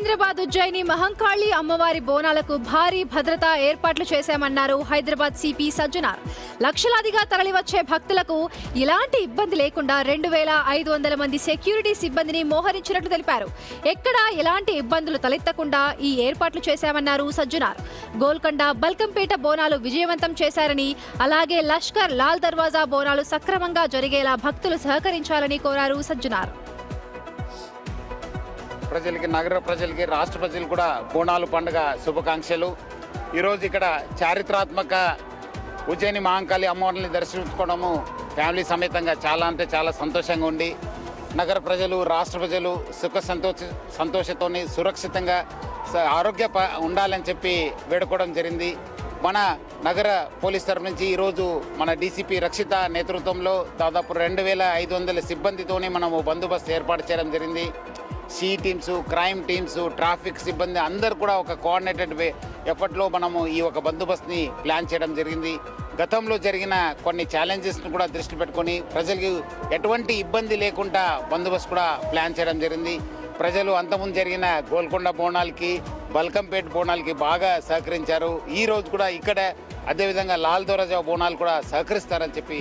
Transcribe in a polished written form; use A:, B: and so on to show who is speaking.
A: సికింద్రాబాద్ ఉజ్జయిని మహంకాళి అమ్మవారి బోనాలకు భారీ భద్రతా ఏర్పాట్లు చేశామన్నారు హైదరాబాద్ సిపి సజ్జనార్. లక్షలాదిగా తరలివచ్చే భక్తులకు ఎలాంటి ఇబ్బంది లేకుండా 2500 మంది సెక్యూరిటీ సిబ్బందిని మోహరించినట్లు తెలిపారు. ఎక్కడా ఎలాంటి ఇబ్బందులు తలెత్తకుండా ఈ ఏర్పాట్లు చేశామన్నారు సజ్జనార్. గోల్కొండ బల్కంపేట బోనాలు విజయవంతం చేశారని, అలాగే లష్కర్ లాల్ దర్వాజా బోనాలు సక్రమంగా జరిగేలా భక్తులు సహకరించాలని కోరారు సజ్జనార్.
B: ప్రజలకి, నగర ప్రజలకి, రాష్ట్ర ప్రజలు కూడా బోనాలు పండుగ శుభాకాంక్షలు. ఈరోజు ఇక్కడ చారిత్రాత్మక ఉజ్జయిని మహంకాళి అమ్మవారిని దర్శించుకోవడము ఫ్యామిలీ సమేతంగా చాలా సంతోషంగా ఉంది. నగర ప్రజలు, రాష్ట్ర ప్రజలు సుఖ సంతోషతోని సురక్షితంగా ఆరోగ్య ఉండాలని చెప్పి వేడుకోవడం జరిగింది. మన నగర పోలీస్ తరఫు నుంచి ఈరోజు మన డీసీపీ రక్షిత నేతృత్వంలో దాదాపు 2500 సిబ్బందితోని మనము బందోబస్తు ఏర్పాటు చేయడం జరిగింది. C teams, crime teams, traffic సిబ్బంది అందరూ కూడా ఒక కోఆర్డినేటెడ్ ఎఫర్ట్లో మనము ఈ ఒక బందోబస్తుని ప్లాన్ చేయడం జరిగింది. గతంలో జరిగిన కొన్ని ఛాలెంజెస్ను కూడా దృష్టి పెట్టుకొని ప్రజలకు ఎటువంటి ఇబ్బంది లేకుండా బందోబస్తు కూడా ప్లాన్ చేయడం జరిగింది. ప్రజలు అంతకుముందు జరిగిన గోల్కొండ బోనాలకి, బల్కంపేట బోనాలకి బాగా సహకరించారు. ఈ రోజు కూడా ఇక్కడ అదేవిధంగా లాల్ దర్వాజా బోనాలు కూడా సహకరిస్తారని చెప్పి